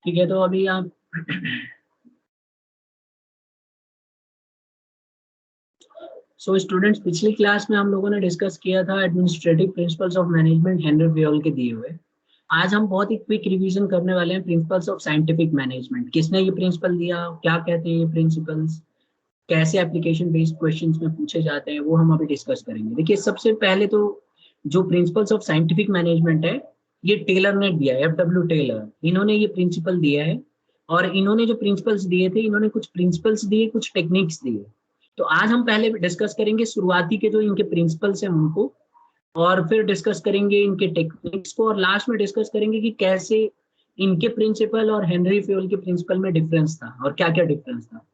ठीक है, तो अभी आप सो स्टूडेंट्स, पिछली क्लास में हम लोगों ने डिस्कस किया था administrative principles of management Henry Fayol के दिए हुए। आज हम बहुत ही क्विक रिवीजन करने वाले हैं प्रिंसिपल्स ऑफ साइंटिफिक मैनेजमेंट। किसने ये प्रिंसिपल दिया, क्या कहते हैं ये प्रिंसिपल्स, कैसे एप्लीकेशन बेस्ड क्वेश्चंस में पूछे जाते हैं, वो हम अभी डिस्कस करेंगे। देखिए, सबसे पहले तो जो प्रिंसिपल्स ऑफ साइंटिफिक मैनेजमेंट है, ये टेलर ने दिया है, एफ.डब्ल्यू. टेलर, इन्होंने ये प्रिंसिपल दिया है। और इन्होंने जो प्रिंसिपल्स दिए थे, इन्होंने कुछ प्रिंसिपल्स दिए, कुछ टेक्निक्स दिए। तो आज हम पहले डिस्कस करेंगे शुरुआती के जो इनके प्रिंसिपल्स हैं उनको, और फिर डिस्कस करेंगे इनके टेक्निक्स को, और लास्ट में डिस्कस करेंगे कि कैसे इनके प्रिंसिपल और हेनरी फेयोल के प्रिंसिपल में डिफरेंस था और क्या क्या डिफरेंस था।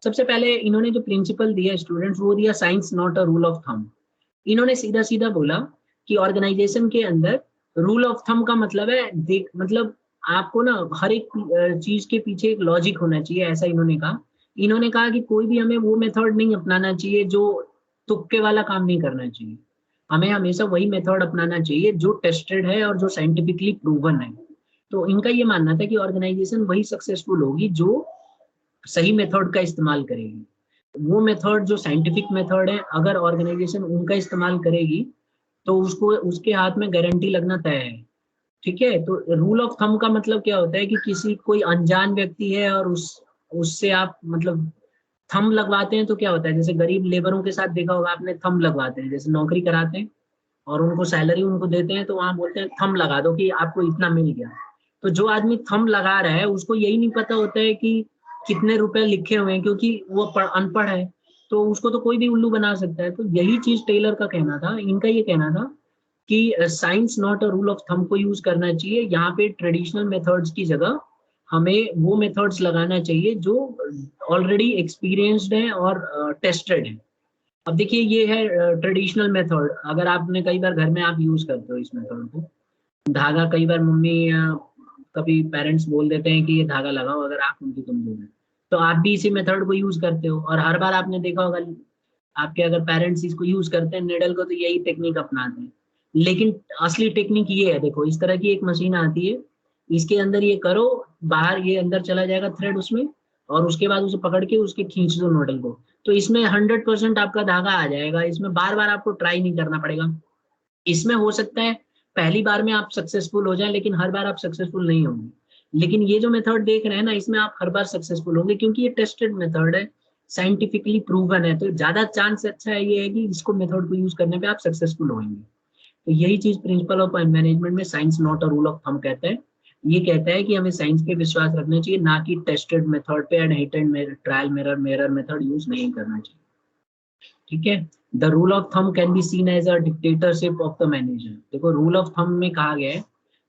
सबसे पहले इन्होंने जो प्रिंसिपल दिया स्टूडेंट्स, वो दिया science not a rule of thumb. इन्होंने सीधा सीधा बोला कि ऑर्गेनाइजेशन के अंदर रूल ऑफ थंब का मतलब है, देख मतलब आपको ना हर एक चीज के पीछे एक लॉजिक होना चाहिए, ऐसा इन्होंने कहा। इन्होंने कहा कि कोई भी हमें वो मेथड नहीं अपनाना चाहिए जो तुक्के वाला काम नहीं करना चाहिए। हमें हमेशा वही मेथड अपनाना चाहिए जो टेस्टेड है और जो साइंटिफिकली प्रूवन है। तो इनका ये मानना था कि ऑर्गेनाइजेशन वही सक्सेसफुल होगी जो सही मेथड का इस्तेमाल करेगी। वो मेथड जो साइंटिफिक मेथड है, अगर ऑर्गेनाइजेशन उनका इस्तेमाल करेगी तो उसको उसके हाथ में गारंटी लगना तय है। ठीक है, तो रूल ऑफ थंब का मतलब क्या होता है कि किसी कोई अनजान व्यक्ति है और उससे आप मतलब थंब लगवाते हैं, तो क्या होता है, जैसे गरीब लेबरों के साथ देखा होगा आपने, थंब लगवाते हैं, जैसे नौकरी कराते हैं और उनको सैलरी उनको देते हैं, तो वहां बोलते हैं थंब लगा दो कि आपको इतना मिल गया। तो जो आदमी थंब लगा रहा है उसको यही नहीं पता होता है कि कितने रुपए लिखे हुए हैं, क्योंकि वो अनपढ़ है, तो उसको तो कोई भी उल्लू बना सकता है। तो यही चीज टेलर का कहना था, इनका ये कहना था कि science not a rule of thumb को यूज करना चाहिए। यहाँ पे ट्रेडिशनल मेथड्स की जगह हमें वो मेथड्स लगाना चाहिए जो ऑलरेडी एक्सपीरियंस्ड है और टेस्टेड है। अब देखिए, ये है ट्रेडिशनल मेथड। अगर आपने कई बार घर में आप यूज करते हो इस मेथड को, धागा, कई बार मम्मी या कभी पेरेंट्स बोल देते हैं कि ये धागा लगाओ, अगर आप उनकी कमजोर है तो आप भी इसी मेथड को यूज करते हो। और हर बार आपने देखा होगा आपके अगर पेरेंट्स इसको यूज करते हैं निडल को, तो यही टेक्निक अपनाते हैं। लेकिन असली टेक्निक ये है, देखो इस तरह की एक मशीन आती है, इसके अंदर ये करो, बाहर ये अंदर चला जाएगा थ्रेड उसमें, और उसके बाद उसे पकड़ के उसके खींच दो नोडल को, तो इसमें 100% आपका धागा आ जाएगा। इसमें बार बार आपको ट्राई नहीं करना पड़ेगा। इसमें हो सकता है पहली बार में आप सक्सेसफुल हो जाए, लेकिन हर बार आप सक्सेसफुल नहीं होंगे। लेकिन ये जो मेथड देख रहे हैं ना, इसमें आप हर बार सक्सेसफुल होंगे, क्योंकि ये टेस्टेड मेथड है, साइंटिफिकली प्रूवन है। तो ज्यादा चांस अच्छा है ये है कि इसको मेथड को यूज करने पे आप सक्सेसफुल होंगे। तो यही चीज प्रिंसिपल ऑफ मैनेजमेंट में science not a rule of thumb कहता है। ये कहता है कि हमें साइंस पे विश्वास रखना चाहिए, ना कि टेस्टेड मेथड पे, and hit and trial mirror method use नहीं करना चाहिए। ठीक है, the rule of thumb can be seen as a dictatorship of the manager. देखो, रूल ऑफ थंब में कहा गया है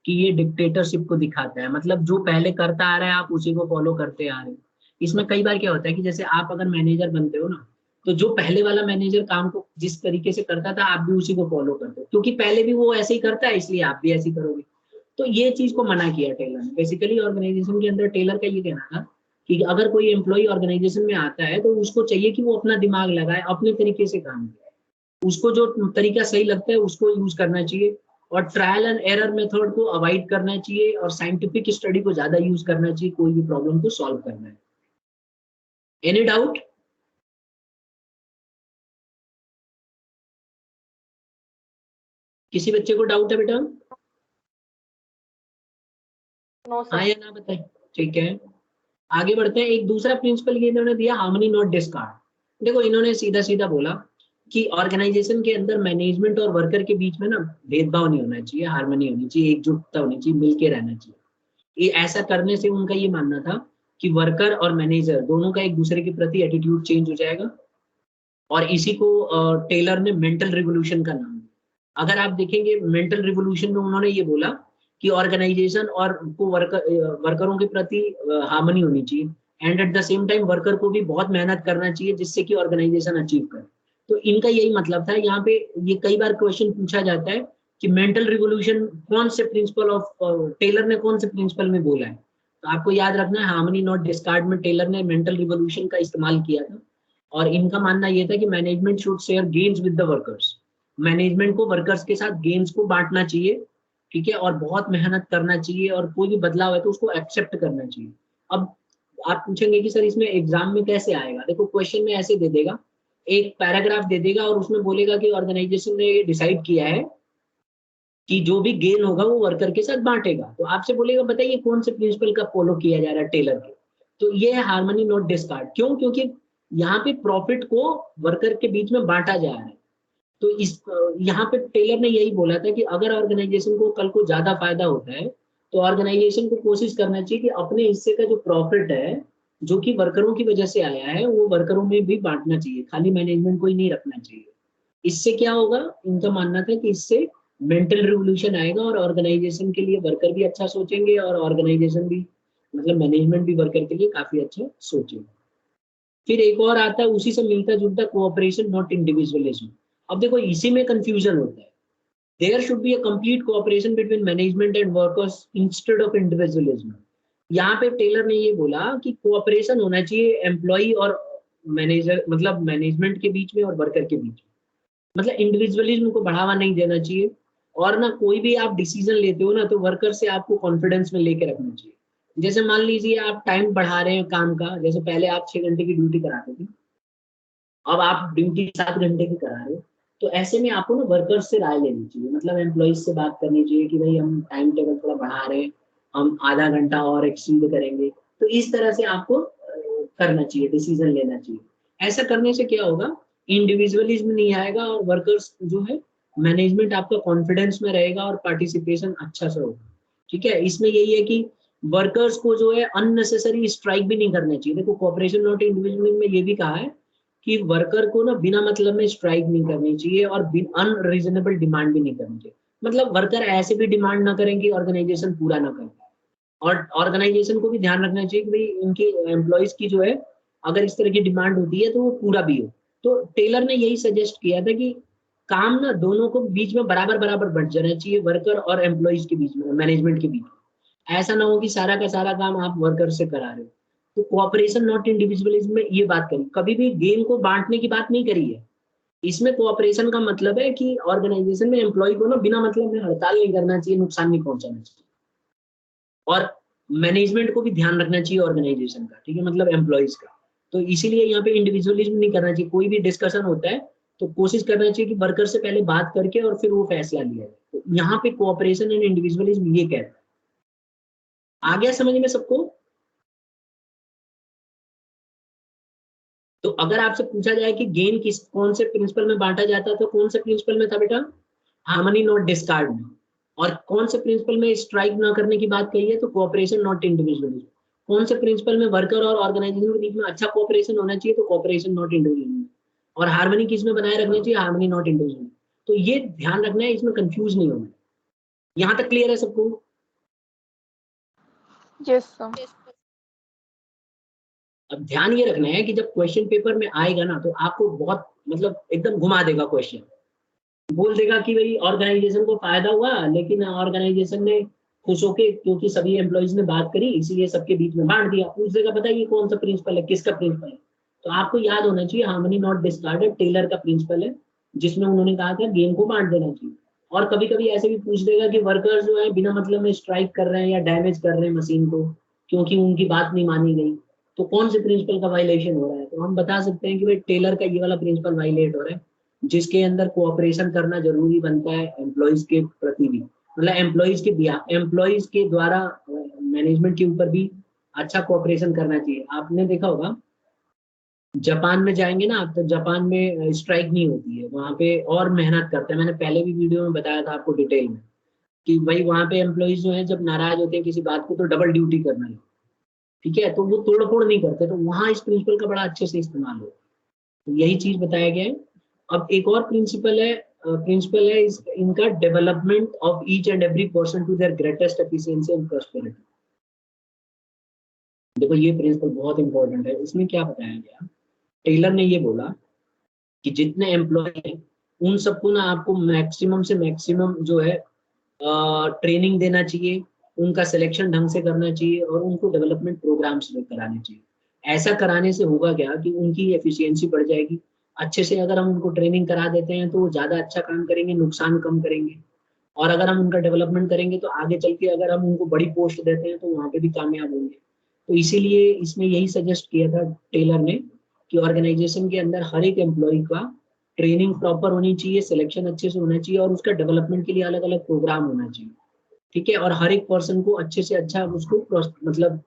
कि ये डिक्टेटरशिप को दिखाता है, मतलब जो पहले करता आ रहा है आप उसी को फॉलो करते आ रहे हो। इसमें कई बार क्या होता है कि जैसे आप अगर मैनेजर बनते हो ना, तो जो पहले वाला मैनेजर काम को जिस तरीके से करता था आप भी उसी को फॉलो करते हो, क्योंकि पहले भी वो ऐसे ही करता है, इसलिए आप भी ऐसे ही करोगे। तो ये चीज को मना किया टेलर ने। बेसिकली ऑर्गेनाइजेशन के अंदर टेलर का ये कहना था कि अगर कोई एम्प्लॉय ऑर्गेनाइजेशन में आता है तो उसको चाहिए कि वो अपना दिमाग लगाए, अपने तरीके से काम करे, उसको जो तरीका सही लगता है उसको यूज करना चाहिए, और ट्रायल एंड एरर मेथड को अवॉइड करना चाहिए, और साइंटिफिक स्टडी को ज्यादा यूज करना चाहिए कोई भी प्रॉब्लम को सॉल्व करना है। Any doubt? किसी बच्चे को डाउट है बेटा? नो हाँ सर। या ना बताए? ठीक है, आगे बढ़ते हैं। एक दूसरा प्रिंसिपल ये इन्होंने दिया, हार्मनी नॉट डिस्कार्ड। देखो, इन्होंने सीधा सीधा बोला कि ऑर्गेनाइजेशन के अंदर मैनेजमेंट और वर्कर के बीच में ना भेदभाव नहीं होना चाहिए, हार्मनी होनी चाहिए, एकजुटता होनी चाहिए, मिलके रहना चाहिए। ये ऐसा करने से उनका ये मानना था कि वर्कर और मैनेजर दोनों का एक दूसरे के प्रति एटीट्यूड चेंज हो जाएगा। और इसी को टेलर ने मेंटल रिवोल्यूशन का नाम दिया। अगर आप देखेंगे मेंटल रिवोल्यूशन में उन्होंने ये बोला कि ऑर्गेनाइजेशन और को वर्करों के प्रति हार्मनी होनी चाहिए, and at the same time worker को भी बहुत मेहनत करना चाहिए जिससे कि ऑर्गेनाइजेशन अचीव करे। तो इनका यही मतलब था। यहाँ पे ये कई बार क्वेश्चन पूछा जाता है कि मेंटल रिवोल्यूशन कौन से प्रिंसिपल ऑफ टेलर ने कौन से प्रिंसिपल में बोला है। तो आपको याद रखना है, हार्मनी नॉट डिस्कार्ड में टेलर ने मेंटल रिवोल्यूशन का इस्तेमाल किया था। और इनका मानना यह था कि management should share gains with the workers. Management को वर्कर्स के साथ गेन्स को बांटना चाहिए, ठीक है, और बहुत मेहनत करना चाहिए, और कोई भी बदलाव है तो उसको एक्सेप्ट करना चाहिए। अब आप पूछेंगे कि सर इसमें एग्जाम में कैसे आएगा, देखो क्वेश्चन में ऐसे दे देगा, एक पैराग्राफ दे देगा और उसमें बोलेगा कि ऑर्गेनाइजेशन ने डिसाइड किया है कि जो भी गेन होगा वो वर्कर के साथ बांटेगा। तो आपसे बोलेगा बताइए कौन से प्रिंसिपल का फॉलो किया जा रहा है टेलर के। तो ये है हार्मनी नॉट डिस्कार्ड। क्यों? क्योंकि यहाँ पे प्रॉफिट को वर्कर के बीच में बांटा जा रहा है। तो इस यहाँ पे टेलर ने यही बोला था कि अगर ऑर्गेनाइजेशन को कल को ज्यादा फायदा होता है तो ऑर्गेनाइजेशन को कोशिश करना चाहिए कि अपने हिस्से का जो प्रॉफिट है जो कि वर्करों की वजह से आया है वो वर्करों में भी बांटना चाहिए, खाली मैनेजमेंट को ही नहीं रखना चाहिए। इससे क्या होगा, इनका मानना था कि इससे मेंटल रिवोल्यूशन आएगा और ऑर्गेनाइजेशन के लिए वर्कर भी अच्छा सोचेंगे और ऑर्गेनाइजेशन भी मतलब मैनेजमेंट भी वर्कर के लिए काफी अच्छा सोचेगा। फिर एक और आता है उसी से मिलता जुलता, कोऑपरेशन नॉट इंडिविजुअलिज्म। अब देखो इसी में कंफ्यूजन होता है। There should be a complete cooperation between management and workers instead of individualism. यहाँ पे टेलर ने ये बोला कि कोऑपरेशन होना चाहिए एम्प्लॉय और मैनेजर मतलब मैनेजमेंट के बीच में और वर्कर के बीच में, मतलब इंडिविजुअलिज्म को बढ़ावा नहीं देना चाहिए। और ना कोई भी आप डिसीजन लेते हो ना तो वर्कर से आपको कॉन्फिडेंस में लेके रखना चाहिए। जैसे मान लीजिए आप टाइम बढ़ा रहे हैं काम का, जैसे पहले आप 6 घंटे की ड्यूटी कराते थे, अब आप ड्यूटी 7 घंटे की करा रहे हो। तो ऐसे में आपको ना वर्कर्स से राय लेनी चाहिए, मतलब एम्प्लॉइज से बात करनी चाहिए कि भाई हम टाइम टेबल थोड़ा बढ़ा रहे हैं, हम आधा घंटा और एक्सटेंड करेंगे। तो इस तरह से आपको करना चाहिए, डिसीजन लेना चाहिए। ऐसा करने से क्या होगा, इंडिविजुअलिज्म नहीं आएगा और वर्कर्स जो है मैनेजमेंट आपका कॉन्फिडेंस में रहेगा और पार्टिसिपेशन अच्छा से होगा। ठीक है, इसमें यही है कि वर्कर्स को जो है अननेसेसरी स्ट्राइक भी नहीं करना चाहिए। देखो कोऑपरेशन नॉट इंडिविजुअलिज्म में ये भी कहा है कि वर्कर को ना बिना मतलब में स्ट्राइक नहीं करनी चाहिए और अनरीजनेबल डिमांड भी नहीं करनी चाहिए। मतलब वर्कर ऐसे भी डिमांड ना करें कि ऑर्गेनाइजेशन पूरा ना करे, और ऑर्गेनाइजेशन को भी ध्यान रखना चाहिए कि भाई इनकी एम्प्लॉयज की जो है अगर इस तरह की डिमांड होती है तो वो पूरा भी हो। तो टेलर ने यही सजेस्ट किया था कि काम ना दोनों को बीच में बराबर बराबर बढ़ जाना चाहिए, वर्कर और एम्प्लॉयज के बीच में, मैनेजमेंट के बीच में। ऐसा ना हो कि सारा का सारा काम आप वर्कर से करा रहे हो। तो कोऑपरेशन नॉट इंडिविजुअलिज्म में ये बात करी, कभी भी गेम को बांटने की बात नहीं करी है। इसमें कोऑपरेशन का मतलब है कि ऑर्गेनाइजेशन में एम्प्लॉय को ना बिना मतलब में हड़ताल नहीं करना चाहिए, नुकसान नहीं पहुंचाना चाहिए, और मैनेजमेंट को भी ध्यान रखना चाहिए ऑर्गेनाइजेशन का, ठीक है, मतलब एम्प्लॉयज का। तो इसीलिए यहाँ पे इंडिविजुअलिज्म नहीं करना चाहिए। कोई भी डिस्कशन होता है तो कोशिश करना चाहिए कि वर्कर से पहले बात करके और फिर वो फैसला लिया जाए। तो यहाँ पे कोऑपरेशन एंड इंडिविजुअलिज्म ये कहता है। आ गया समझ में सबको? तो अगर आपसे पूछा जाए कि गेन किस कौन से प्रिंसिपल में बांटा जाता है तो कौन से प्रिंसिपल में था बेटा? हार्मनी नॉट डिस्कार्ड में। और कौन से प्रिंसिपल में स्ट्राइक ना करने की बात कही है तो कोऑपरेशन नॉट इंडिविजुअलिज्म। कौन से प्रिंसिपल में वर्कर और ऑर्गेनाइजेशन के बीच में अच्छा कोऑपरेशन होना चाहिए तो कोऑपरेशन नॉट इंडिविजुअलिज्म। और हार्मनी किस में बनाए रखनी चाहिए? Harmony not individualism. तो ये ध्यान रखना है, इसमें कंफ्यूज नहीं होना है। यहाँ तक क्लियर है सबको? Yes sir. अब ध्यान ये रखना है कि जब क्वेश्चन पेपर में आएगा ना तो आपको बहुत मतलब एकदम घुमा देगा क्वेश्चन, बोल देगा कि भाई ऑर्गेनाइजेशन को फायदा हुआ लेकिन ऑर्गेनाइजेशन ने खुश होके क्योंकि सभी एम्प्लॉइज ने बात करी इसीलिए सबके बीच में बांट दिया। पूछ देगा बताइए कौन सा प्रिंसिपल है, किसका प्रिंसिपल है? तो आपको याद होना चाहिए हार्मनी नॉट डिस्कार्डेड टेलर का प्रिंसिपल है, जिसमें उन्होंने कहा था गेम को बांट देना चाहिए। और कभी कभी ऐसे भी पूछ देगा कि वर्कर्स जो है बिना मतलब में स्ट्राइक कर रहे हैं या डैमेज कर रहे हैं मशीन को क्योंकि उनकी बात नहीं मानी गई, तो कौन से प्रिंसिपल का वायलेशन हो रहा है? तो हम बता सकते हैं कि भाई टेलर का ये वाला प्रिंसिपल वायलेट हो रहा है, जिसके अंदर कोऑपरेशन करना जरूरी बनता है एम्प्लॉइज के प्रति भी, मतलब एम्प्लॉइज के द्वारा मैनेजमेंट के ऊपर भी अच्छा कोऑपरेशन करना चाहिए। आपने देखा होगा जापान में जाएंगे ना आप तो जापान में स्ट्राइक नहीं होती है, वहां पे और मेहनत करते हैं। मैंने पहले भी वीडियो में बताया था आपको डिटेल में कि भाई वहां पे एम्प्लॉइज जो है जब नाराज होते हैं किसी बात को तो डबल ड्यूटी करना है, ठीक है, तो वो तोड़ फोड़ नहीं करते। तो वहां इस प्रिंसिपल का बड़ा अच्छे से इस्तेमाल हो, तो यही चीज बताया गया है। अब एक और प्रिंसिपल है इनका, development of each and every person to their greatest efficiency and prosperity. देखो ये प्रिंसिपल बहुत इंपॉर्टेंट है। इसमें क्या बताया गया, टेलर ने ये बोला कि जितने एम्प्लॉय हैं उन सबको ना आपको मैक्सिमम से मैक्सिमम जो है ट्रेनिंग देना चाहिए, उनका सिलेक्शन ढंग से करना चाहिए और उनको डेवलपमेंट प्रोग्राम्स कराने चाहिए। ऐसा कराने से होगा क्या कि उनकी एफिशिएंसी बढ़ जाएगी। अच्छे से अगर हम उनको ट्रेनिंग करा देते हैं तो वो ज्यादा अच्छा काम करेंगे, नुकसान कम करेंगे। और अगर हम उनका डेवलपमेंट करेंगे तो आगे चल के अगर हम उनको बड़ी पोस्ट देते हैं तो वहाँ पे भी कामयाब होंगे। तो इसीलिए इसमें यही सजेस्ट किया था टेलर ने कि ऑर्गेनाइजेशन के अंदर हर एक एम्प्लॉय का ट्रेनिंग प्रॉपर होनी चाहिए, सिलेक्शन अच्छे से होना चाहिए और उसका डेवलपमेंट के लिए अलग अलग प्रोग्राम होना चाहिए। ठीक है, और हर एक पर्सन को अच्छे से अच्छा उसको मतलब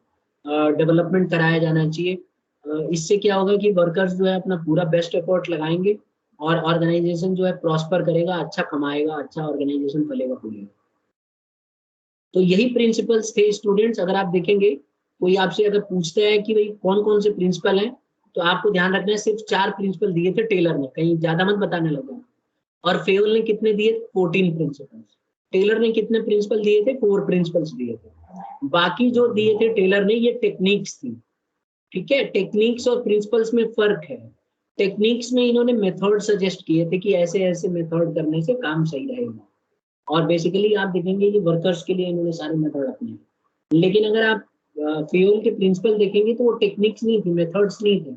डेवलपमेंट कराया जाना चाहिए। इससे क्या होगा कि वर्कर्स जो है अपना पूरा बेस्ट एफर्ट लगाएंगे और ऑर्गेनाइजेशन जो है प्रॉस्पर करेगा, अच्छा कमाएगा, अच्छा ऑर्गेनाइजेशन फलेगा फूलेगा। तो यही प्रिंसिपल्स थे स्टूडेंट्स। अगर आप देखेंगे कोई आपसे अगर पूछता है कि भाई कौन कौन से प्रिंसिपल हैं, तो आपको ध्यान रखना है सिर्फ 4 प्रिंसिपल दिए थे टेलर ने, कहीं ज्यादा मत बताने लगा। और फेवल ने कितने दिए? 14 प्रिंसिपल्स। टेलर ने कितने प्रिंसिपल दिए थे? 4 प्रिंसिपल्स दिए थे। बाकी जो दिए थे टेलर ने ये टेक्निक्स थी। ठीक है, टेक्निक्स और प्रिंसिपल्स में फर्क है। टेक्निक्स में इन्होंने मेथड सजेस्ट किए थे कि ऐसे ऐसे मेथड करने से काम सही रहेगा, और बेसिकली आप देखेंगे कि वर्कर्स के लिए इन्होंने सारे मेथड अपने। लेकिन अगर आप फ्यूल के प्रिंसिपल देखेंगे तो वो टेक्निक्स नहीं थी, मेथड्स नहीं थे,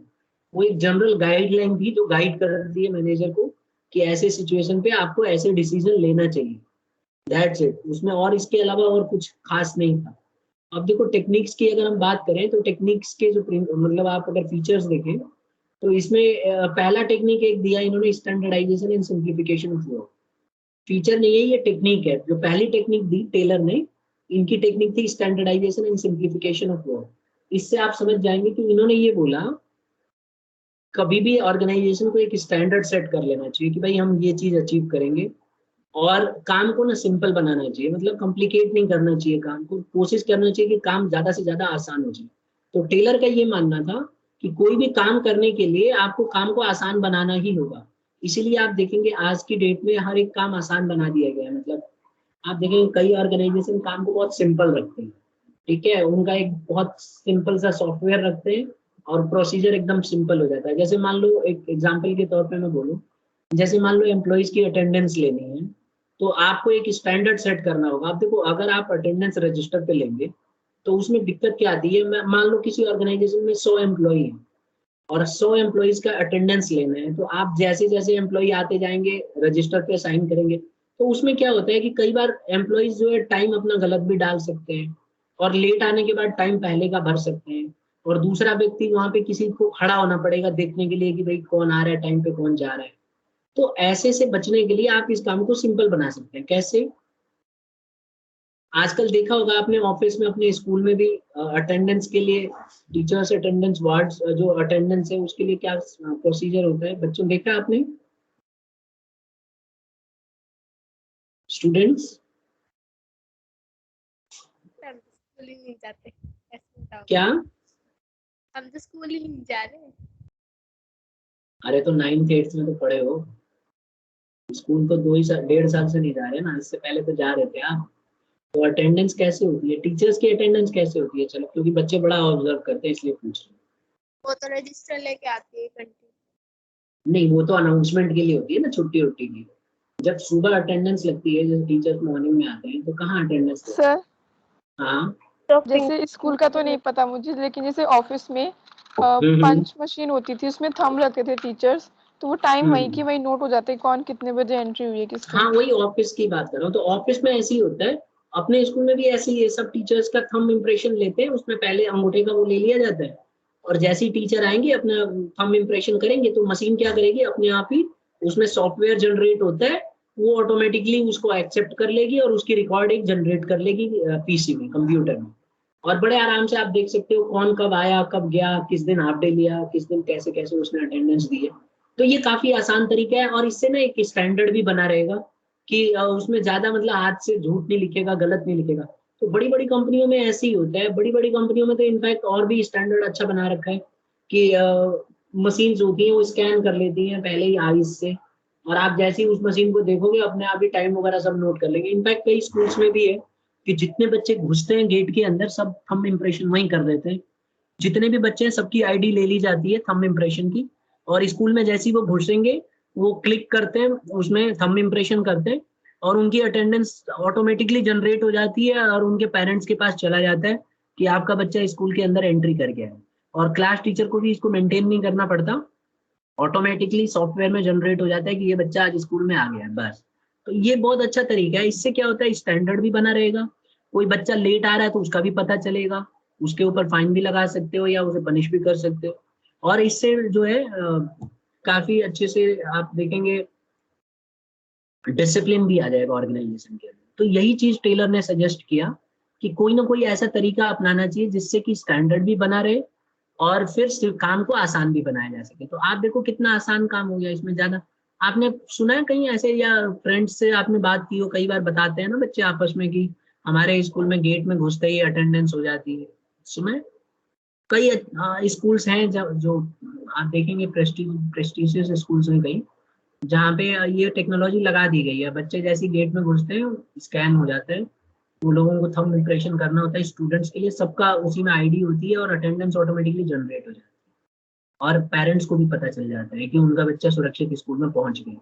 वो एक जनरल गाइडलाइन थी जो गाइड करती है मैनेजर को कि ऐसे सिचुएशन पे आपको ऐसे डिसीजन लेना चाहिए। दैट्स इट, उसमें और इसके अलावा और कुछ खास नहीं था। अब देखो टेक्निक्स की अगर हम बात करें तो टेक्निक्स के जो मतलब आप अगर फीचर्स देखें तो इसमें पहला टेक्निक एक दिया इन्होंने, standardisation and simplification of work. Feature नहीं है, ये टेक्निक है। जो पहली टेक्निक दी टेलर ने, इनकी टेक्निक थी standardisation and simplification of work. इससे आप समझ जाएंगे कि इन्होंने ये बोला कभी भी ऑर्गेनाइजेशन को एक स्टैंडर्ड सेट कर लेना चाहिए कि भाई हम ये चीज अचीव करेंगे, और काम को ना सिंपल बनाना चाहिए, मतलब कॉम्प्लिकेट नहीं करना चाहिए काम को, कोशिश करना चाहिए कि काम ज्यादा से ज्यादा आसान हो जाए। तो टेलर का ये मानना था कि कोई भी काम करने के लिए आपको काम को आसान बनाना ही होगा। इसीलिए आप देखेंगे आज की डेट में हर एक काम आसान बना दिया गया है। मतलब आप देखेंगे कई ऑर्गेनाइजेशन काम को बहुत सिंपल रखते हैं। ठीक है, उनका एक बहुत सिंपल सा सॉफ्टवेयर रखते हैं और प्रोसीजर एकदम सिंपल हो जाता है। जैसे मान लो एक एग्जांपल के तौर पे मैं बोलूँ, जैसे मान लो एम्प्लॉइज की अटेंडेंस लेनी है, तो आपको एक स्टैंडर्ड सेट करना होगा। आप देखो अगर आप अटेंडेंस रजिस्टर पे लेंगे तो उसमें दिक्कत क्या आती है, मान लो किसी ऑर्गेनाइजेशन में 100 एम्प्लॉई है और 100 एम्प्लॉइज का अटेंडेंस लेना है, तो आप जैसे जैसे एम्प्लॉई आते जाएंगे रजिस्टर पे साइन करेंगे, तो उसमें क्या होता है कि कई बार एम्प्लॉइज जो है टाइम अपना गलत भी डाल सकते हैं और लेट आने के बाद टाइम पहले का भर सकते हैं, और दूसरा व्यक्ति वहां पे किसी को खड़ा होना पड़ेगा देखने के लिए कि भाई कौन आ रहा है टाइम पे, कौन जा रहा है। तो ऐसे से बचने के लिए आप इस काम को सिंपल बना सकते हैं। कैसे? आजकल देखा होगा आपने ऑफिस में, अपने स्कूल में भी अटेंडेंस के लिए टीचर्स अटेंडेंस वार्ड्स, जो अटेंडेंस है उसके लिए क्या प्रोसीजर होता है, बच्चों देखा है आपने स्टूडेंट्स? हम तो स्कूल ही नहीं जाते, ऐसे बताओ। क्या? हम तो स्कूल ही नहीं जा रहे। अरे तो 9th 8th में तो पढ़े हो, स्कूल तो 2 1.5 साल से नहीं जा रहे ना, इससे पहले तो जा रहे थे आप। तो अटेंडेंस कैसे होती है, टीचर्स की अटेंडेंस कैसे होती है? चलो क्योंकि बच्चे बड़ा ऑब्जर्व करते हैं इसलिए पूछ रहे वो तो रजिस्टर लेके आती है घंटी। हैं। नहीं, वो तो अनाउंसमेंट के लिए होती है ना, छुट्टी उट्टी की। जब सुबह अटेंडेंस लगती है, जब टीचर्स मॉर्निंग में आते हैं तो कहाँ अटेंडेंस लगती सर है? हाँ। जैसे स्कूल का तो नहीं पता मुझे, लेकिन जैसे ऑफिस में हम्म पंच मशीन होती थी, उसमें थंब रखते थे टीचर्स, तो वो टाइम वहीं की हम्म वहीं नोट हो जाते कौन कितने बजे एंट्री हुई है किसकी। हाँ, वही ऑफिस की बात कर रहा हूँ। तो ऑफिस में ऐसे ही होता है, अपने स्कूल में भी ऐसे ही है, सब टीचर्स का थंब इम्प्रेशन लेते हैं, उसमें पहले अंगूठे का वो ले लिया जाता है, और जैसे ही टीचर आएंगे अपना थंब इम्प्रेशन करेंगे तो मशीन क्या करेगी, अपने आप ही उसमें सॉफ्टवेयर जनरेट होता है, वो ऑटोमेटिकली उसको एक्सेप्ट कर लेगी और उसकी रिकॉर्डिंग जनरेट कर लेगी पीसी में, कंप्यूटर में। और बड़े आराम से आप देख सकते हो कौन कब आया, कब गया, किस दिन हाफ डे लिया, किस दिन कैसे कैसे उसने अटेंडेंस दी है। तो ये काफी आसान तरीका है, और इससे ना एक स्टैंडर्ड भी बना रहेगा कि उसमें ज्यादा मतलब हाथ से झूठ नहीं लिखेगा, गलत नहीं लिखेगा। तो बड़ी बड़ी कंपनियों में ऐसे ही होता है, बड़ी बड़ी कंपनियों में तो इनफैक्ट और भी स्टैंडर्ड अच्छा बना रखा है कि मशीन होती है वो स्कैन कर लेती हैं पहले ही आईज से, और आप जैसे ही उस मशीन को देखोगे अपने आप ही टाइम वगैरह सब नोट कर लेंगे। इनफैक्ट कई स्कूल्स में भी है कि जितने बच्चे घुसते हैं गेट के अंदर सब थंब इम्प्रेशन वहीं कर देते हैं। जितने भी बच्चे हैं सबकी आईडी ले ली जाती है थंब इम्प्रेशन की, और स्कूल में जैसे ही वो घुसेंगे वो क्लिक करते हैं उसमें, थंब इम्प्रेशन करते हैं, और उनकी अटेंडेंस ऑटोमेटिकली जनरेट हो जाती है और उनके पेरेंट्स के पास चला जाता है कि आपका बच्चा स्कूल के अंदर एंट्री कर गया है। और क्लास टीचर को भी इसको मेंटेन नहीं करना पड़ता, ऑटोमेटिकली सॉफ्टवेयर में जनरेट हो जाता है कि ये बच्चा आज स्कूल में आ गया है, बस। तो ये बहुत अच्छा तरीका है। इससे क्या होता है, स्टैंडर्ड भी बना रहेगा, कोई बच्चा लेट आ रहा है तो उसका भी पता चलेगा, उसके ऊपर फाइन भी लगा सकते हो या उसे पनिश भी कर सकते हो। और इससे जो है काफी अच्छे से आप देखेंगे डिसिप्लिन भी आ जाएगा ऑर्गेनाइजेशन के अंदर। तो यही चीज टेलर ने सजेस्ट किया कि कोई ना कोई ऐसा तरीका अपनाना चाहिए जिससे कि स्टैंडर्ड भी बना रहे और फिर सिर्फ काम को आसान भी बनाया जा सके। तो आप देखो कितना आसान काम हो गया, इसमें ज्यादा आपने सुना है कहीं ऐसे, या फ्रेंड्स से आपने बात की हो, कई बार बताते हैं ना बच्चे आपस में कि हमारे स्कूल में गेट में घुसते ही अटेंडेंस हो जाती है। सुना है? कई स्कूल्स हैं जो आप देखेंगे प्रेस्टिजियस स्कूल्स में कई, जहाँ पे ये टेक्नोलॉजी लगा दी गई है, बच्चे जैसे गेट में घुसते हैं स्कैन हो जाते हैं, वो लोगों को थंब इम्प्रेशन करना होता है स्टूडेंट्स के लिए, सबका उसी में आईडी होती है और अटेंडेंस ऑटोमेटिकली जनरेट हो जाती है और पेरेंट्स को भी पता चल जाता है कि उनका बच्चा सुरक्षित स्कूल में पहुंच गया।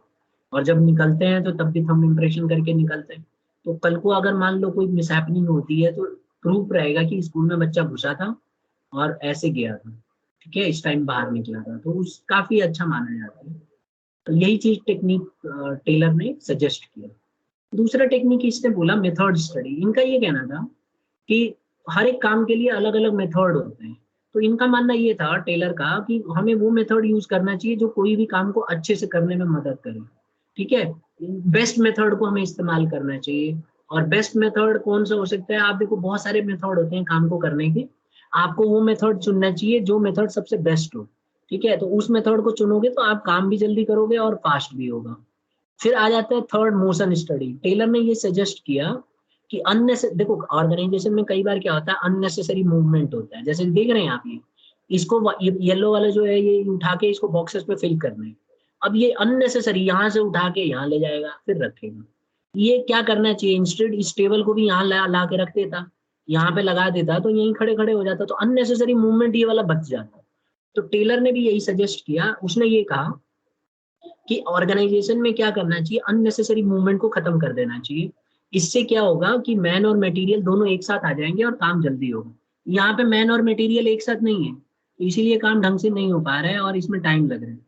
और जब निकलते हैं तो तब भी थंब इम्प्रेशन करके निकलते हैं। तो कल को अगर मान लो कोई मिसहैपनिंग होती है तो प्रूफ रहेगा कि स्कूल में बच्चा घुसा था और ऐसे गया था, ठीक है, इस टाइम बाहर निकला था, तो उस काफी अच्छा माना जाता है। तो यही चीज टेक्निक टेलर ने सजेस्ट किया। दूसरा टेक्निक इसने बोला मेथड स्टडी। इनका ये कहना था कि हर एक काम के लिए अलग अलग मेथड होते हैं। तो इनका मानना ये था टेलर का कि हमें वो मेथड यूज करना चाहिए जो कोई भी काम को अच्छे से करने में मदद करे, ठीक है, बेस्ट मेथड को हमें इस्तेमाल करना चाहिए। और बेस्ट मेथड कौन सा हो सकता है, आप देखो बहुत सारे मेथड होते हैं काम को करने के, आपको वो मेथड चुनना चाहिए जो मेथड सबसे बेस्ट हो, ठीक है, तो उस मेथड को चुनोगे तो आप काम भी जल्दी करोगे और फास्ट भी होगा। फिर आ जाता है थर्ड, मोशन स्टडी। टेलर ने ये सजेस्ट किया कि देखो ऑर्गेनाइजेशन में कई बार क्या होता है, अननेसेसरी मूवमेंट होता है, जैसे देख रहे हैं आप ये, इसको येलो वाला जो है ये उठा के इसको बॉक्सेस में फिल करना है। अब ये अननेसेसरी यहाँ से उठा के यहाँ ले जाएगा फिर रखेगा, ये क्या करना चाहिए, इंस्टेड इस टेबल को भी यहाँ ला के रख देता, यहाँ पे लगा देता तो यहीं खड़े खड़े हो जाता, तो अननेसेसरी मूवमेंट ये वाला बच जाता। तो टेलर ने भी यही सजेस्ट किया, उसने ये कहा कि ऑर्गेनाइजेशन में क्या करना चाहिए, अननेसेसरी मूवमेंट को खत्म कर देना चाहिए। इससे क्या होगा कि मैन और मटेरियल दोनों एक साथ आ जाएंगे और काम जल्दी होगा। यहाँ पे मैन और मटेरियल एक साथ नहीं है, तो इसीलिए काम ढंग से नहीं हो पा रहा है और इसमें टाइम लग रहा है।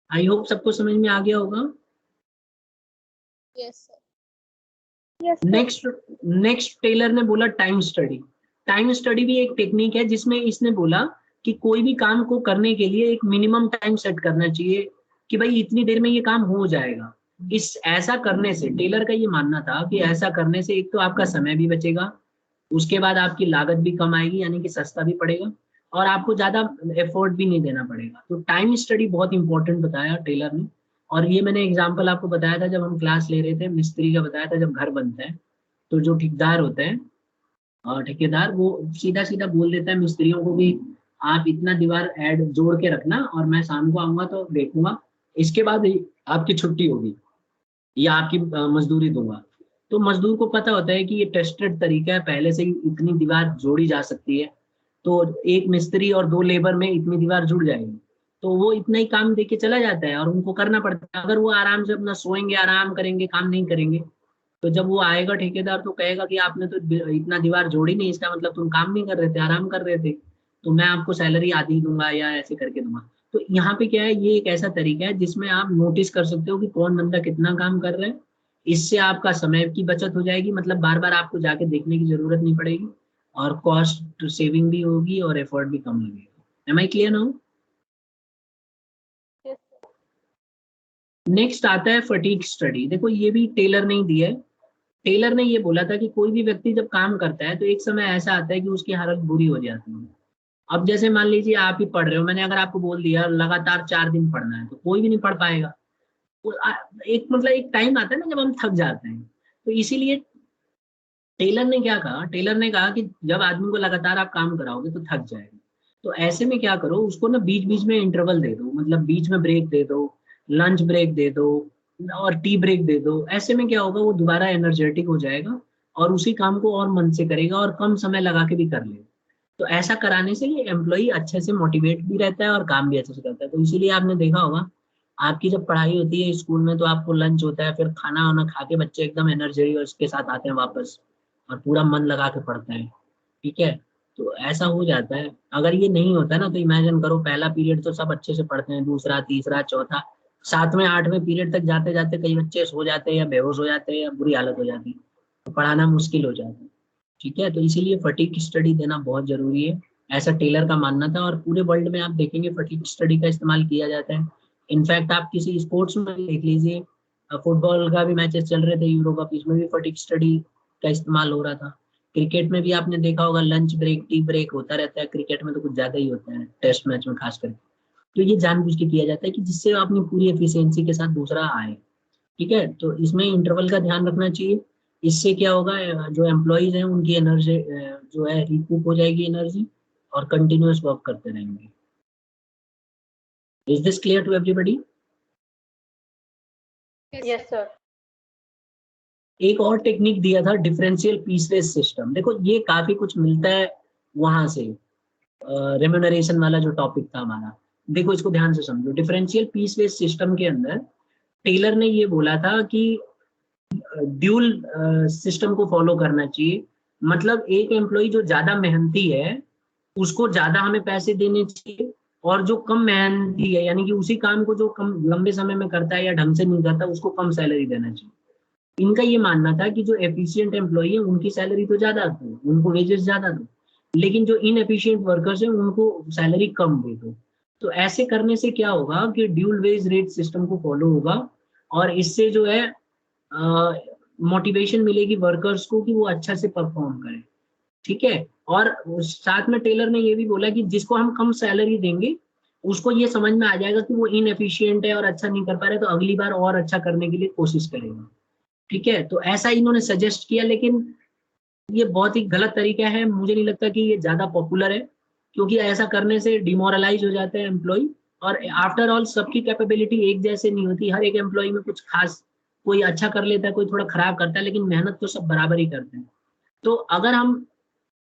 आई होप सबको समझ में आ गया होगा। Yes sir. नेक्स्ट टेलर ने बोला टाइम स्टडी। टाइम स्टडी भी एक टेक्निक है जिसमें इसने बोला कि कोई भी काम को करने के लिए एक मिनिमम टाइम सेट करना चाहिए कि भाई इतनी देर में ये काम हो जाएगा। इस ऐसा करने से टेलर का ये मानना था कि ऐसा करने से एक तो आपका समय भी बचेगा, उसके बाद आपकी लागत भी कम आएगी यानी कि सस्ता भी पड़ेगा और आपको ज्यादा एफर्ट भी नहीं देना पड़ेगा। तो टाइम स्टडी बहुत इंपॉर्टेंट बताया टेलर ने। और ये मैंने एग्जांपल आपको बताया था जब हम क्लास ले रहे थे, मिस्त्री का बताया था, जब घर बनता है तो जो ठेकेदार होते हैं और ठेकेदार वो सीधा सीधा बोल देता है मिस्त्रियों को भी आप इतना दीवार ऐड जोड़ के रखना और मैं शाम को आऊंगा तो देखूंगा, इसके बाद ही आपकी छुट्टी होगी या आपकी मजदूरी दूंगा। तो मजदूर को पता होता है कि ये टेस्टेड तरीका है, पहले से ही इतनी दीवार जोड़ी जा सकती है, तो एक मिस्त्री और 2 लेबर में इतनी दीवार जुड़ जाएगी, तो वो इतना ही काम देके चला जाता है और उनको करना पड़ता है। अगर वो आराम से अपना सोएंगे, आराम करेंगे, काम नहीं करेंगे, तो जब वो आएगा ठेकेदार तो कहेगा कि आपने तो इतना दीवार जोड़ी नहीं, इसका मतलब तुम काम नहीं कर रहे थे, आराम कर रहे थे, तो मैं आपको सैलरी आधी दूंगा या ऐसे करके दूंगा। तो यहाँ पे क्या है, ये एक ऐसा तरीका है जिसमें आप नोटिस कर सकते हो कि कौन बंदा कितना काम कर रहा है। इससे आपका समय की बचत हो जाएगी, मतलब बार बार आपको जाके देखने की जरूरत नहीं पड़ेगी और कॉस्ट सेविंग भी होगी और एफर्ट भी कम लगेगा। Am I clear now? Next आता है फटीग स्टडी। देखो ये भी टेलर ने ही दिया है। टेलर ने ये बोला था कि कोई भी व्यक्ति जब काम करता है तो एक समय ऐसा आता है कि उसकी हालत बुरी हो जाती है। अब जैसे मान लीजिए आप ही पढ़ रहे हो, मैंने अगर आपको बोल दिया लगातार 4 दिन पढ़ना है तो कोई भी नहीं पढ़ पाएगा। एक मतलब एक टाइम आता है ना जब हम थक जाते हैं, तो इसीलिए टेलर ने क्या कहा, टेलर ने कहा कि जब आदमी को लगातार आप काम कराओगे तो थक जाएगा, तो ऐसे में क्या करो, उसको ना बीच बीच में इंटरवल दे दो, मतलब बीच में ब्रेक दे दो, लंच ब्रेक दे दो और टी ब्रेक दे दो। ऐसे में क्या होगा, वो दोबारा एनर्जेटिक हो जाएगा और उसी काम को और मन से करेगा और कम समय लगा के भी कर लेगा। तो ऐसा कराने से ये एम्प्लॉई अच्छे से मोटिवेट भी रहता है और काम भी अच्छे से करता है। तो इसीलिए आपने देखा होगा आपकी जब पढ़ाई होती है स्कूल में तो आपको लंच होता है, फिर खाना वाना खा के बच्चे एकदम एनर्जी और इसके साथ आते हैं वापस और पूरा मन लगा के पढ़ते हैं, ठीक है। तो ऐसा हो जाता है। अगर ये नहीं होता ना तो इमेजिन करो, पहला पीरियड तो सब अच्छे से पढ़ते हैं, दूसरा तीसरा चौथा 7वें 8वें पीरियड तक जाते जाते कई बच्चे सो जाते हैं या बेहोश हो जाते हैं या बुरी हालत हो जाती है, तो पढ़ाना मुश्किल हो जाता है। ठीक है, तो इसीलिए फटीग स्टडी देना बहुत जरूरी है, ऐसा टेलर का मानना था। और पूरे वर्ल्ड में आप देखेंगे फटीग स्टडी का इस्तेमाल किया जाता है। इनफैक्ट आप किसी स्पोर्ट्स में देख लीजिए, फुटबॉल का भी मैचेस चल रहे थे यूरो कप, इसमें भी फटीग स्टडी का इस्तेमाल हो रहा था। क्रिकेट में भी आपने देखा होगा लंच ब्रेक टी ब्रेक होता रहता है, क्रिकेट में तो कुछ ज्यादा ही होता है टेस्ट मैच में खास करके। तो ये जानबूझ के किया जाता है कि जिससे अपनी पूरी एफिशिएंसी के साथ दूसरा आए। ठीक है, तो इसमें इंटरवल का ध्यान रखना चाहिए। इससे क्या होगा, जो एम्प्लॉयज हैं उनकी एनर्जी जो है रिकूप हो जाएगी एनर्जी, और कंटिन्यूअस वर्क करते रहेंगे। Is this clear to everybody? Yes sir. एक और टेक्निक दिया था डिफरेंशियल पीसलेस सिस्टम। देखो ये काफी कुछ मिलता है वहां से, रेम्यूनरेशन वाला जो टॉपिक था हमारा। देखो इसको ध्यान से समझो। डिफरेंशियल पीसलेस सिस्टम के अंदर टेलर ने ये बोला था कि ड्यूल सिस्टम को फॉलो करना चाहिए। मतलब एक एम्प्लॉय जो ज्यादा मेहनती है उसको ज्यादा हमें पैसे देने चाहिए, और जो कम मेहनती है यानी कि उसी काम को जो कम लंबे समय में करता है या ढंग से नहीं करता उसको कम सैलरी देना चाहिए। इनका ये मानना था कि जो एफिशिएंट एम्प्लॉय है उनकी सैलरी तो ज्यादा दो, उनको वेजेस ज्यादा दो, लेकिन जो इनएफिशिएंट वर्कर्स है उनको सैलरी कम दे दो। तो ऐसे करने से क्या होगा कि ड्यूल वेज रेट सिस्टम को फॉलो होगा, और इससे जो है मोटिवेशन मिलेगी वर्कर्स को कि वो अच्छा से परफॉर्म करें। ठीक है, और साथ में टेलर ने ये भी बोला कि जिसको हम कम सैलरी देंगे उसको ये समझ में आ जाएगा कि वो इनएफिशिएंट है और अच्छा नहीं कर पा रहे, तो अगली बार और अच्छा करने के लिए कोशिश करेगा। ठीक है, तो ऐसा इन्होंने सजेस्ट किया, लेकिन ये बहुत ही गलत तरीका है। मुझे नहीं लगता कि ये ज्यादा पॉपुलर है, क्योंकि ऐसा करने से डिमोरलाइज हो जाते हैं एम्प्लॉय। और आफ्टर ऑल सबकी कैपेबिलिटी एक जैसे नहीं होती, हर एक एम्प्लॉय में कुछ खास, कोई अच्छा कर लेता है कोई थोड़ा खराब करता है, लेकिन मेहनत तो सब बराबर ही करते हैं। तो अगर हम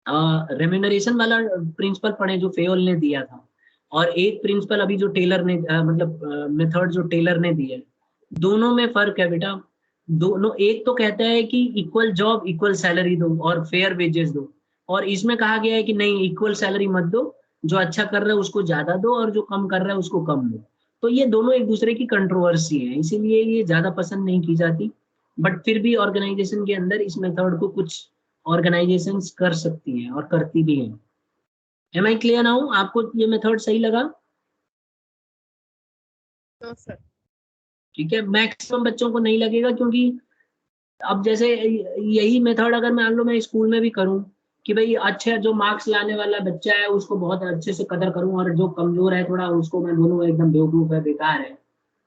रेम्यूनरेशन वाला प्रिंसिपल पढ़े जो फेयोल ने दिया था, और एक प्रिंसिपल अभी जो टेलर ने मतलब मेथड जो टेलर ने दिया है, दोनों में फर्क है बेटा। दोनों, एक तो कहता है कि इक्वल जॉब इक्वल सैलरी दो और फेयर वेजेस दो, और इसमें कहा गया है कि नहीं इक्वल सैलरी मत दो, जो अच्छा कर रहा है उसको ज्यादा दो और जो कम कर रहा है उसको कम दो। तो ये दोनों एक दूसरे की कंट्रोवर्सी है, इसीलिए ये ज्यादा पसंद नहीं की जाती। बट फिर भी ऑर्गेनाइजेशन के अंदर इस मेथड को कुछ ऑर्गेनाइजेशंस कर सकती हैं और करती भी हैं। Am I clear now? आपको ये मेथड सही लगा? No sir. ठीक है, मैक्सिमम बच्चों को नहीं लगेगा, क्योंकि अब जैसे यही मेथड अगर मान लो मैं स्कूल में भी करूं कि भाई अच्छा जो मार्क्स लाने वाला बच्चा है उसको बहुत अच्छे से कदर करूं, और जो कमजोर है थोड़ा उसको मैं बोलूं एकदम बेवकूफ है बेकार है,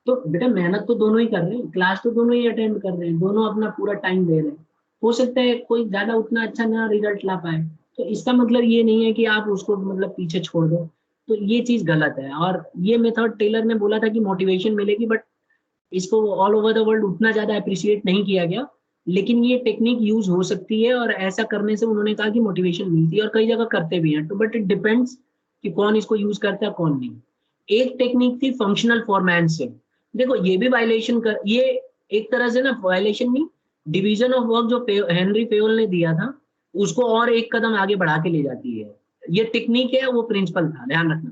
तो बेटा मेहनत तो दोनों ही कर रहे हैं, क्लास तो दोनों ही अटेंड कर रहे हैं, दोनों अपना पूरा टाइम दे रहे हैं। हो सकता है कोई ज्यादा उतना अच्छा ना रिजल्ट ला पाए, तो इसका मतलब ये नहीं है कि आप उसको मतलब पीछे छोड़ दो। तो ये चीज गलत है, और ये मेथड टेलर ने बोला था कि मोटिवेशन मिलेगी, बट इसको ऑल ओवर द वर्ल्ड उतना ज्यादा अप्रिशिएट नहीं किया गया। लेकिन ये टेक्निक यूज हो सकती है, और ऐसा करने से उन्होंने कहा कि मोटिवेशन मिलती है, और कई जगह करते भी हैं। तो बट इट डिपेंड्स कि कौन इसको यूज करता है कौन नहीं। एक टेक्निक थी फंक्शनल फॉर्मेंसिंग। देखो ये भी वायलेशन कर, ये एक तरह से ना वायलेशन नहीं, डिवीजन ऑफ वर्क जो हेनरी फेयोल ने दिया था उसको और एक कदम आगे बढ़ा के ले जाती है। ये टेक्निक है, वो प्रिंसिपल था, ध्यान रखना।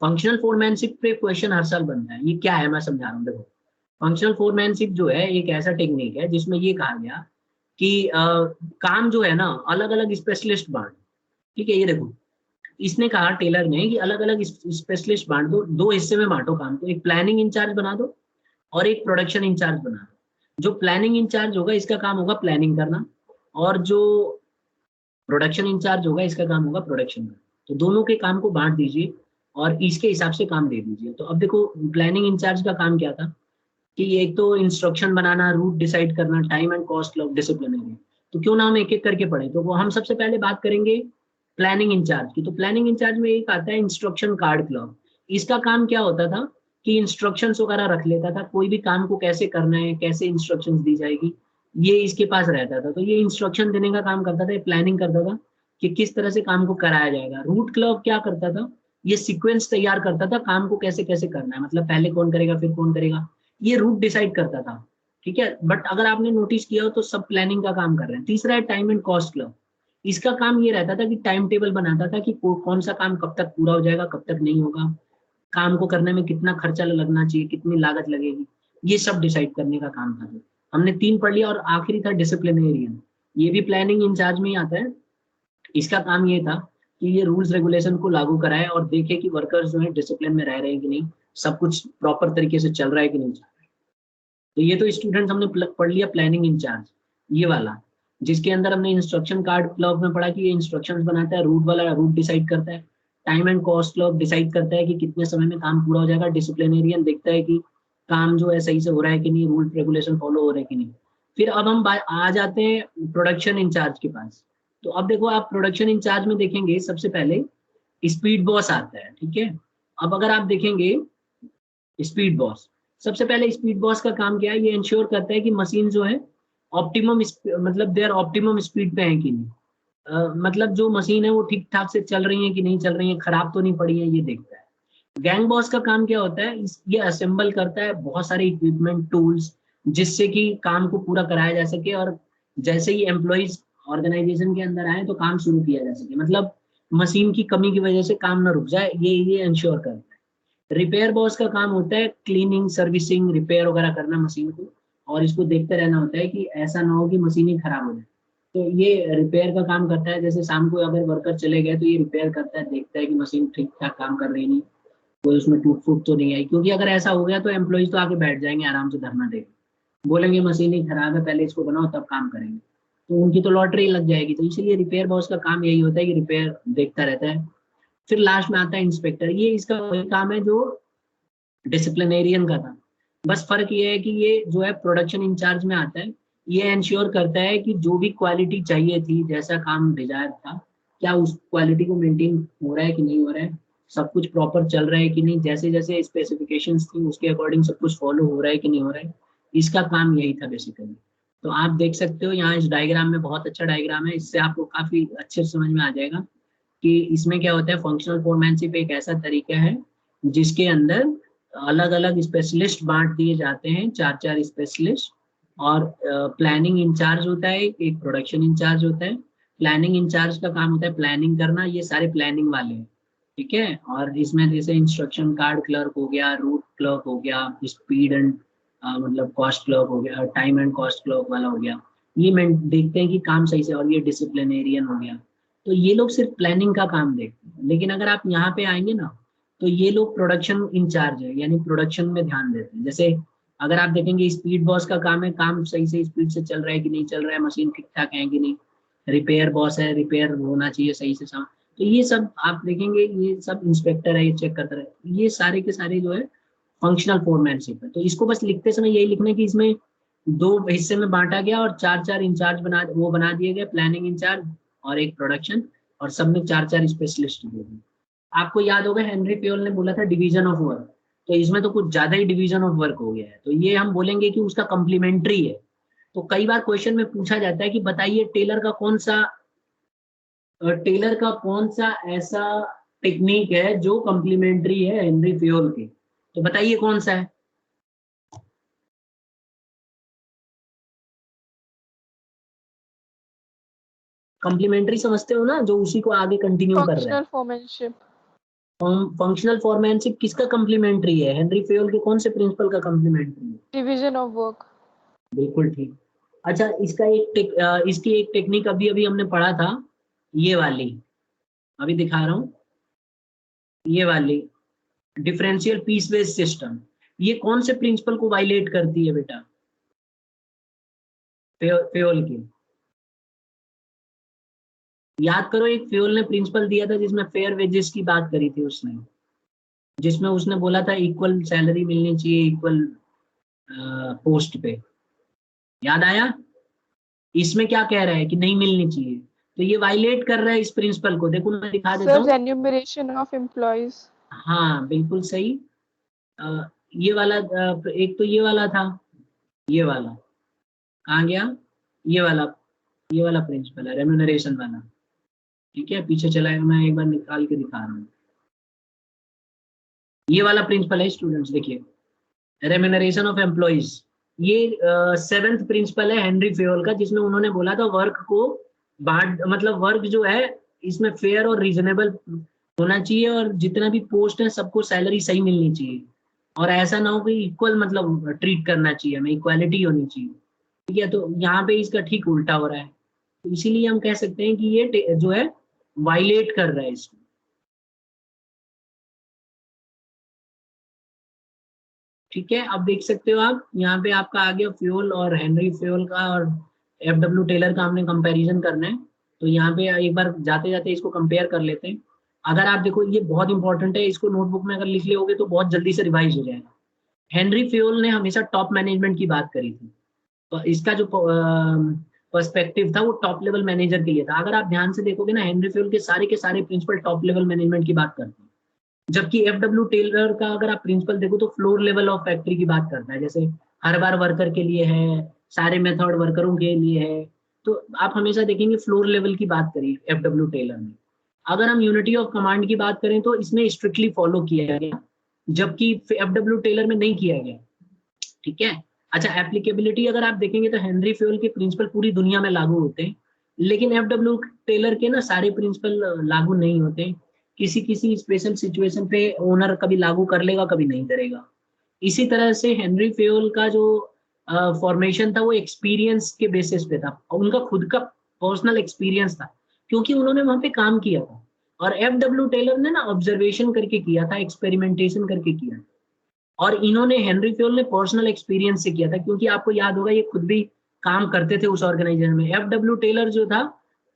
फंक्शनल फोरमैनशिप पे क्वेश्चन हर साल बनता है, ये क्या है मैं समझा रहा हूँ। देखो फंक्शनल फोरमैनशिप जो है एक ऐसा टेक्निक है जिसमें ये कहा गया कि काम जो है ना अलग अलग स्पेशलिस्ट बांट। ठीक है, ये देखो इसने कहा टेलर ने कि अलग अलग स्पेशलिस्ट बांट दो, दो हिस्से में बांटो काम को, एक प्लानिंग इंचार्ज बना दो और एक प्रोडक्शन इंचार्ज बना दो। जो प्लानिंग इंचार्ज होगा इसका काम होगा प्लानिंग करना, और जो प्रोडक्शन इंचार्ज होगा इसका काम होगा प्रोडक्शन करना। तो दोनों के काम को बांट दीजिए और इसके हिसाब से काम दे दीजिए। तो अब देखो प्लानिंग इंचार्ज का काम क्या था कि एक तो इंस्ट्रक्शन बनाना, रूट डिसाइड करना, time and cost of disciplinary. तो क्यों ना हम एक एक करके पढ़े। तो वो हम सबसे पहले बात करेंगे प्लानिंग इंचार्ज की। तो प्लानिंग इंचार्ज में एक आता है इंस्ट्रक्शन कार्ड क्लब। इसका काम क्या होता था कि इंस्ट्रक्शंस वगैरह रख लेता था, कोई भी काम को कैसे करना है, कैसे इंस्ट्रक्शंस दी जाएगी, ये इसके पास रहता था। तो ये इंस्ट्रक्शन देने का काम करता था, प्लानिंग करता था कि किस तरह से काम को कराया जाएगा। रूट क्लब क्या करता था, ये सीक्वेंस तैयार करता था काम को कैसे कैसे करना है, मतलब पहले कौन करेगा फिर कौन करेगा, ये रूट डिसाइड करता था। ठीक है, बट अगर आपने नोटिस किया हो तो सब प्लानिंग का काम कर रहे हैं। तीसरा है टाइम एंड कॉस्ट क्लब। इसका काम ये रहता था कि टाइम टेबल बनाता था कि कौन सा काम कब तक पूरा हो जाएगा कब तक नहीं होगा, काम को करने में कितना खर्चा लगना चाहिए, कितनी लागत लगेगी, ये सब डिसाइड करने का काम था। हमने 3 पढ़ लिया और आखिरी था डिसिप्लिनेरियन। ये भी प्लानिंग इंचार्ज में ही आता है। इसका काम ये था कि ये रूल्स रेगुलेशन को लागू कराए और देखे कि वर्कर्स जो है डिसिप्लिन में रह रहे हैं कि नहीं, सब कुछ प्रॉपर तरीके से चल रहा है कि नहीं चल रहा है। तो ये तो स्टूडेंट्स हमने पढ़ लिया प्लानिंग इंचार्ज, ये वाला, जिसके अंदर हमने इंस्ट्रक्शन कार्ड क्लर्क में पढ़ा कि ये इंस्ट्रक्शंस बनाता है, रूट वाला रूट डिसाइड करता है, time and cost clerk decide करता है कि कितने समय में काम पूरा हो जाएगा, डिसिप्लिनेरियन देखता है कि काम जो है सही से हो रहा है कि नहीं, रूल रेगुलेशन फॉलो हो रहे हैं कि नहीं। फिर अब हम आ जाते हैं प्रोडक्शन इंचार्ज के पास। तो अब देखो आप प्रोडक्शन इंचार्ज में देखेंगे सबसे पहले स्पीड बॉस आता है, ठीक है। अब अगर आप देखेंगे स्पीड बॉस, सबसे पहले स्पीड बॉस का काम क्या है, ये इंश्योर करता है कि मशीन जो है ऑप्टिमम मतलब देयर ऑप्टिमम स्पीड पे है कि नहीं, मतलब जो मशीन है वो ठीक ठाक से चल रही है कि नहीं चल रही है, खराब तो नहीं पड़ी है, ये देखता है। गैंग बॉस का काम क्या होता है, ये असेंबल करता है बहुत सारे इक्विपमेंट टूल्स, जिससे कि काम को पूरा कराया जा सके, और जैसे ही एम्प्लॉइज ऑर्गेनाइजेशन के अंदर आए तो काम शुरू किया जा सके, मतलब मशीन की कमी की वजह से काम ना रुक जाए, ये इंश्योर करता है। रिपेयर बॉस का काम होता है क्लीनिंग, सर्विसिंग, रिपेयर वगैरह करना मशीन को, और इसको देखते रहना होता है कि ऐसा ना हो कि मशीन ही खराब हो जाए। तो ये रिपेयर का काम करता है, जैसे शाम को अगर वर्कर चले गए तो ये रिपेयर करता है, देखता है कि मशीन ठीक ठाक काम कर रही नहीं, कोई उसमें टूट फूट तो नहीं आई, क्योंकि अगर ऐसा हो गया तो एम्प्लॉइज तो आके बैठ जाएंगे आराम से धरना देकर, बोलेंगे मशीन ही खराब है, पहले इसको बनाओ तब काम करेंगे, तो उनकी तो लॉटरी लग जाएगी। तो इसलिए रिपेयर बॉस का काम यही होता है कि रिपेयर देखता रहता है। फिर लास्ट में आता है इंस्पेक्टर, ये इसका वही काम है जो डिसिप्लिनेरियन का था, बस फर्क ये है कि ये जो है प्रोडक्शन इंचार्ज में आता है। ये इंश्योर करता है कि जो भी क्वालिटी चाहिए थी, जैसा काम डिजायर था, क्या उस क्वालिटी को मेंटेन हो रहा है कि नहीं हो रहा है, सब कुछ प्रॉपर चल रहा है कि नहीं, जैसे जैसे स्पेसिफिकेशंस थी उसके अकॉर्डिंग सब कुछ फॉलो हो रहा है कि नहीं हो रहा है, इसका काम यही था बेसिकली। तो आप देख सकते हो यहाँ इस डायग्राम में, बहुत अच्छा डायग्राम है, इससे आपको काफी अच्छे से समझ में आ जाएगा कि इसमें क्या होता है। फंक्शनल फोरमैनशिप एक ऐसा तरीका है जिसके अंदर अलग अलग स्पेशलिस्ट बांट दिए जाते हैं, 4 स्पेशलिस्ट, और प्लानिंग इंचार्ज होता है, एक प्रोडक्शन इंचार्ज होता है। प्लानिंग इंचार्ज का काम होता है प्लानिंग करना, ये सारे प्लानिंग वाले हैं, ठीक है। और इसमें जैसे इंस्ट्रक्शन कार्ड क्लर्क हो गया, रूट क्लर्क हो गया, स्पीड एंड मतलब कॉस्ट क्लर्क हो गया, टाइम एंड कॉस्ट क्लर्क वाला हो गया, ये मैं देखते हैं कि काम सही से, और ये डिसिप्लिनेरियन हो गया। तो ये लोग सिर्फ प्लानिंग का काम देखते हैं। लेकिन अगर आप यहाँ पे आएंगे ना, तो ये लोग प्रोडक्शन इंचार्ज है, यानी प्रोडक्शन में ध्यान देते हैं। जैसे अगर आप देखेंगे स्पीड बॉस का काम है, काम सही से स्पीड से चल रहा है कि नहीं चल रहा है, मशीन ठीक ठाक है कि नहीं। रिपेयर बॉस है, रिपेयर होना चाहिए सही से सामान। तो ये सब आप देखेंगे, ये सब इंस्पेक्टर है, ये चेक करता है। ये सारे के सारे जो है फंक्शनल फोरमैनशिप है। तो इसको बस लिखते समय यही लिखना है कि इसमें 2 हिस्से में बांटा गया और 4 इंचार्ज बना दिए गए, प्लानिंग इंचार्ज और एक प्रोडक्शन, और सब में 4 स्पेशलिस्ट दिए गए। आपको याद होगा हेनरी फ्योल ने बोला था डिवीजन ऑफ वर्क, तो इसमें तो कुछ ज्यादा ही डिवीजन ऑफ वर्क हो गया है। तो ये हम बोलेंगे कि उसका कम्प्लीमेंट्री है। तो कई बार क्वेश्चन में पूछा जाता है कि बताइए टेलर का कौन सा ऐसा टेक्निक है जो कम्प्लीमेंट्री है हेनरी फ्योल के, तो बताइए कौन सा है। कम्प्लीमेंट्री समझते हो ना, जो उसी को आगे कंटिन्यू कर रहा है। Functional foremanship. फंक्शनल फॉर्मेनशिप किसका कम्प्लीमेंट्री है, हेनरी फ्योल के कौन से प्रिंसिपल का कम्प्लीमेंट्री है। Division of work. बिल्कुल ठीक। अच्छा, इसकी एक टेक्निक अभी अभी हमने पढ़ा था, ये वाली, अभी दिखा रहा हूँ, ये वाली डिफरेंशियल पीस बेस्ड सिस्टम। ये कौन से प्रिंसिपल को वायलेट करती है बेटा, फ्योल की। याद करो, एक फ्योल ने प्रिंसिपल दिया था जिसमें फेयर वेजेस की बात करी थी उसने, जिसमें उसने बोला था इक्वल सैलरी मिलनी चाहिए इक्वल पोस्ट पे, याद आया। इसमें क्या कह रहा है कि नहीं मिलनी चाहिए, तो ये वायलेट कर रहा है इस प्रिंसिपल को। देखो मैं दिखा देता सर, हूँ। Remuneration of employees. हाँ बिल्कुल सही। ये वाला एक तो ये वाला था, ये वाला कहाँ गया, ये वाला प्रिंसिपल है रेम्यूनरेशन वाला, ठीक है। पीछे चला है, मैं एक बार निकाल के दिखा रहा हूँ। ये वाला प्रिंसिपल है स्टूडेंट्स, देखिए रेम्यूनरेशन ऑफ एम्प्लॉइज। ये 7th प्रिंसिपल है हेनरी फ्योल का, जिसमें उन्होंने बोला था वर्क को बांट, मतलब वर्क जो है इसमें फेयर और रीजनेबल होना चाहिए, और जितना भी पोस्ट है सबको सैलरी सही मिलनी चाहिए, और ऐसा ना हो कि इक्वल मतलब ट्रीट करना चाहिए, हमें इक्वालिटी होनी चाहिए, ठीक है। तो यहाँ पे इसका ठीक उल्टा हो रहा है, तो इसीलिए हम कह सकते हैं कि ये जो है वायलेट कर रहा है इसको। ठीक है, अब देख सकते हो आप यहाँ पे आपका आ गया फ्यूल और हेनरी फ्यूल का और एफडब्ल्यू टेलर का हमने कंपैरिजन करना है। तो यहाँ पे एक बार जाते जाते इसको कंपेयर कर लेते हैं। अगर आप देखो ये बहुत इंपॉर्टेंट है, इसको नोटबुक में अगर लिख लोगे तो बहुत जल्दी से रिवाइज हो जाएगा। हेनरी फ्यूल ने हमेशा टॉप मैनेजमेंट की बात करी थी, तो इसका जो पर्सपेक्टिव था वो टॉप लेवल मैनेजर के लिए था। अगर आप ध्यान से देखोगे ना, हेनरी फ्यूल के सारे प्रिंसिपल टॉप लेवल मैनेजमेंट की बात करते हैं, जबकि एफडब्ल्यू टेलर का अगर आप प्रिंसिपल देखो तो फ्लोर लेवल ऑफ फैक्ट्री की बात करता है, जैसे हर बार वर्कर के लिए है, सारे मेथड वर्करों के लिए है। तो आप हमेशा देखेंगे फ्लोर लेवल की बात करी एफडब्ल्यू टेलर ने। अगर हम यूनिटी ऑफ कमांड की बात करें तो इसमें स्ट्रिक्टली फॉलो किया गया, जबकि एफडब्ल्यू टेलर में नहीं किया गया, ठीक है। अच्छा, एप्लीकेबिलिटी अगर आप देखेंगे तो हेनरी फ्यूल के प्रिंसिपल पूरी दुनिया में लागू होते हैं, लेकिन एफडब्ल्यू टेलर के ना सारे प्रिंसिपल लागू नहीं होते। किसी किसी स्पेशल सिचुएशन पे ओनर कभी लागू कर लेगा, कभी नहीं करेगा। इसी तरह से हेनरी फ्यूल का जो फॉर्मेशन था वो एक्सपीरियंस के बेसिस पे था, उनका खुद का पर्सनल एक्सपीरियंस था, क्योंकि उन्होंने वहां पे काम किया था। और एफडब्ल्यू टेलर ने ना ऑब्जर्वेशन करके किया था, एक्सपेरिमेंटेशन करके किया था। और इन्होंने हेनरी फ्यूल ने पर्सनल एक्सपीरियंस से किया था, क्योंकि आपको याद होगा ये खुद भी काम करते थे उस ऑर्गेनाइजेशन में। एफडब्ल्यू टेलर जो था,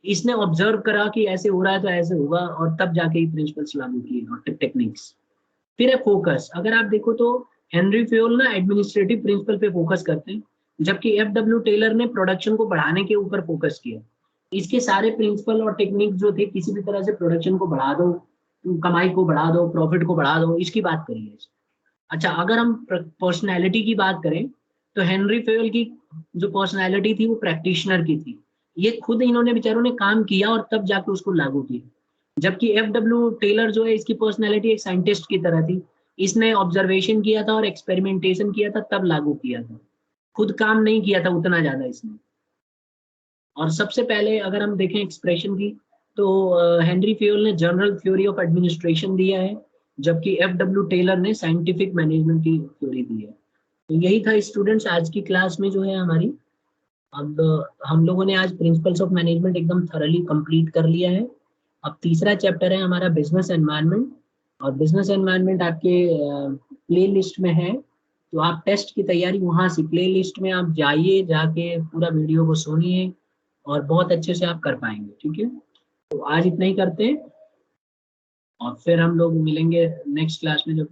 इसने ऑब्जर्व करा कि ऐसे हो रहा है तो ऐसे होगा, और तब जाके ही प्रिंसिपल्स लागू किए और टेक्निक्स। फिर है फोकस। अगर आप देखो तो हेनरी फ्यूल ना एडमिनिस्ट्रेटिव प्रिंसिपल पे फोकस करते हैं, जबकि एफडब्ल्यू टेलर ने प्रोडक्शन को बढ़ाने के ऊपर फोकस किया। इसके सारे प्रिंसिपल और टेक्निक जो थे, किसी भी तरह से प्रोडक्शन को बढ़ा दो, कमाई को बढ़ा दो, प्रॉफिट को बढ़ा दो, इसकी बात करिए। अच्छा, अगर हम पर्सनैलिटी की बात करें तो हेनरी फेयल की जो पर्सनैलिटी थी वो प्रैक्टिशनर की थी। ये खुद इन्होंने बेचारों ने काम किया और तब जाके उसको लागू किया। जबकि एफडब्ल्यू टेलर जो है, इसकी पर्सनैलिटी एक साइंटिस्ट की तरह थी, इसने ऑब्जर्वेशन किया था और एक्सपेरिमेंटेशन किया था, तब लागू किया था, खुद काम नहीं किया था उतना ज्यादा इसने। और सबसे पहले अगर हम देखें एक्सप्रेशन की, तो हेनरी फेयल ने जनरल थ्योरी ऑफ एडमिनिस्ट्रेशन दिया है, जबकि एफडब्ल्यू टेलर ने साइंटिफिक मैनेजमेंट की थ्योरी दी है। तो यही था स्टूडेंट्स आज की क्लास में जो है हमारी। अब हम लोगों ने आज प्रिंसिपल्स ऑफ मैनेजमेंट एकदम थरली कंप्लीट कर लिया है। अब तीसरा चैप्टर है हमारा बिजनेस एनवायरनमेंट, और बिजनेस एनवायरनमेंट आपके प्ले लिस्ट में है। तो आप टेस्ट की तैयारी वहाँ से प्ले लिस्ट में आप जाइए, जाके पूरा वीडियो को सुनिए और बहुत अच्छे से आप कर पाएंगे, ठीक है। तो आज इतना ही करते हैं, और फिर हम लोग मिलेंगे नेक्स्ट क्लास में जब